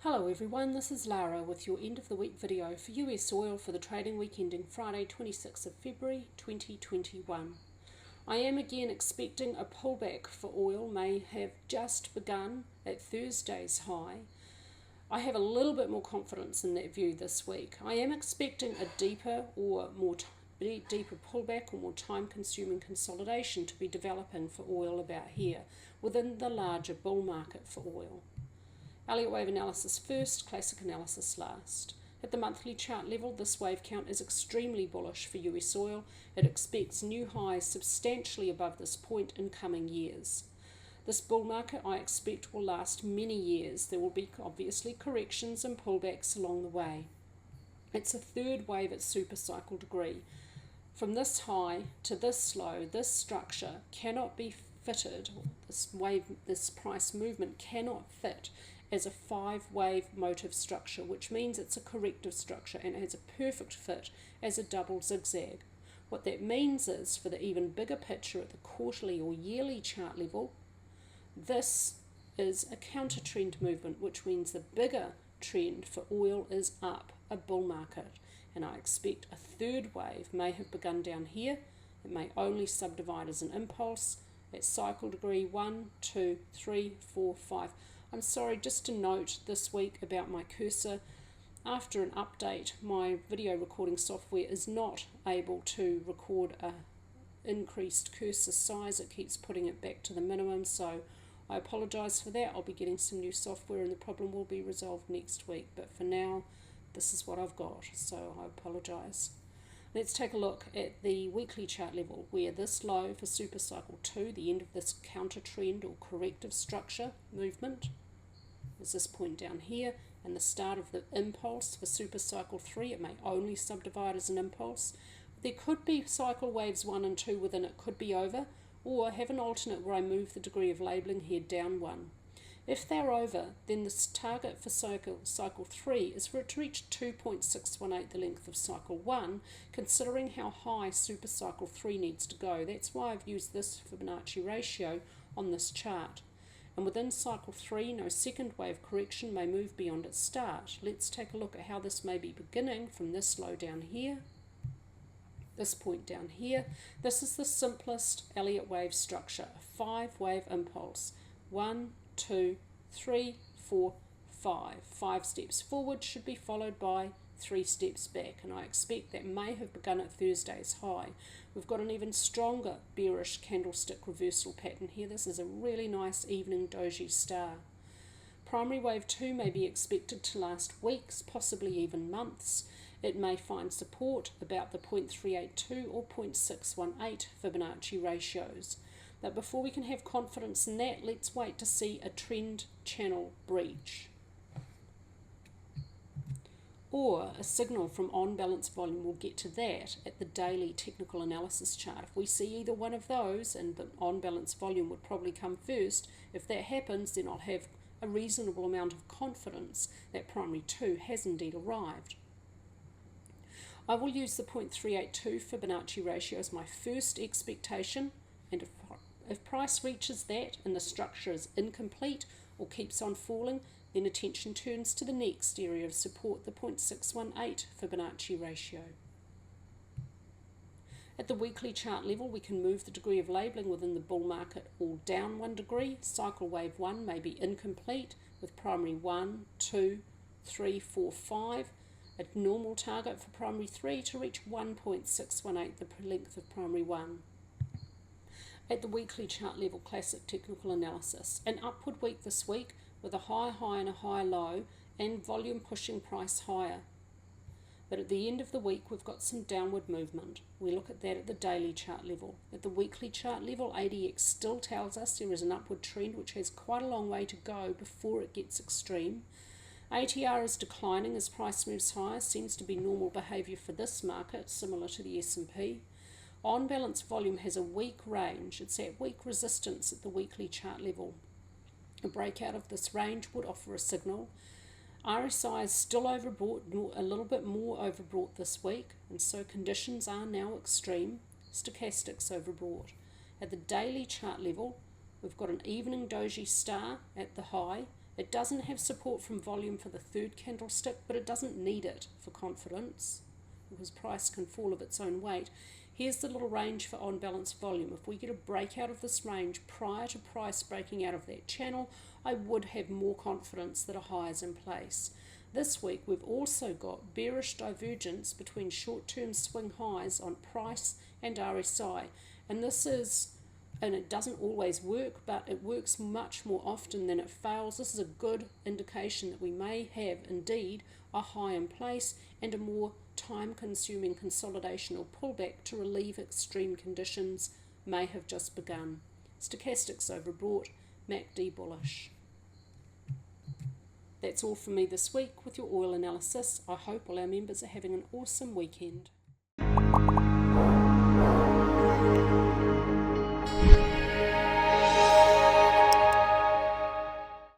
Hello everyone, this is Lara with your end of the week video for US oil for the trading week ending Friday 26th of February 2021. I am again expecting a pullback for oil, may have just begun at Thursday's high. I have a little bit more confidence in that view this week. I am expecting a deeper pullback or more time-consuming consolidation to be developing for oil about here within the larger bull market for oil. Elliott Wave analysis first, classic analysis last. At the monthly chart level, this wave count is extremely bullish for US oil. It expects new highs substantially above this point in coming years. This bull market I expect will last many years. There will be obviously corrections and pullbacks along the way. It's a third wave at supercycle degree. From this high to this low, this structure cannot be fitted, this price movement cannot fit as a 5-wave motive structure, which means it's a corrective structure and it has a perfect fit as a double zigzag. What that means is, for the even bigger picture at the quarterly or yearly chart level, this is a counter trend movement, which means the bigger trend for oil is up, a bull market. And I expect a third wave may have begun down here. It may only subdivide as an impulse at cycle degree 1, 2, 3, 4, 5. I'm sorry, just to note this week about my cursor. After an update, my video recording software is not able to record a increased cursor size. It keeps putting it back to the minimum, so I apologize for that. I'll be getting some new software and the problem will be resolved next week. But for now, this is what I've got, so I apologize. Let's take a look at the weekly chart level, where this low for supercycle 2, the end of this counter trend or corrective structure movement, is this point down here, and the start of the impulse for supercycle 3. It may only subdivide as an impulse. There could be cycle waves 1 and 2 within it, could be over, or have an alternate where I move the degree of labeling here down 1. If they're over, then this target for cycle 3 is for it to reach 2.618, the length of cycle 1, considering how high supercycle 3 needs to go. That's why I've used this Fibonacci ratio on this chart. And within cycle 3, no second wave correction may move beyond its start. Let's take a look at how this may be beginning from this low down here, this point down here. This is the simplest Elliott wave structure, a 5-wave impulse. 1, 2, 3, 4, 5. 5 steps forward should be followed by 3 steps back, and I expect that may have begun at Thursday's high. We've got an even stronger bearish candlestick reversal pattern here. This is a really nice evening doji star. Primary wave 2 may be expected to last weeks, possibly even months. It may find support about the 0.382 or 0.618 Fibonacci ratios. But before we can have confidence in that, let's wait to see a trend channel breach, or a signal from on-balance volume. We'll get to that at the daily technical analysis chart. If we see either one of those, and the on-balance volume would probably come first, if that happens, then I'll have a reasonable amount of confidence that primary 2 has indeed arrived. I will use the 0.382 Fibonacci ratio as my first expectation, and if price reaches that and the structure is incomplete or keeps on falling, then attention turns to the next area of support, the 0.618 Fibonacci ratio. At the weekly chart level, we can move the degree of labeling within the bull market all down 1 degree. Cycle wave 1 may be incomplete with primary 1, 2, 3, 4, 5. A normal target for primary 3 to reach 1.618, the length of primary 1. At the weekly chart level, classic technical analysis, an upward week this week with a high and a high low and volume pushing price higher. But at the end of the week, we've got some downward movement. We look at that at the daily chart level. At the weekly chart level, ADX still tells us there is an upward trend which has quite a long way to go before it gets extreme. ATR is declining as price moves higher, seems to be normal behaviour for this market, similar to the S&P. On-balance volume has a weak range. It's at weak resistance at the weekly chart level. A breakout of this range would offer a signal. RSI is still overbought, a little bit more overbought this week, and so conditions are now extreme. Stochastics overbought. At the daily chart level, we've got an evening doji star at the high It doesn't have support from volume for the third candlestick, but it doesn't need it for confidence because price can fall of its own weight. Here's the little range for on-balance volume. If we get a breakout of this range prior to price breaking out of that channel, I would have more confidence that a high is in place. This week, we've also got bearish divergence between short-term swing highs on price and RSI. And it doesn't always work, but it works much more often than it fails. This is a good indication that we may have indeed a high in place and a more time-consuming consolidation or pullback to relieve extreme conditions may have just begun. Stochastics overbought, MACD bullish. That's all from me this week with your oil analysis. I hope all our members are having an awesome weekend.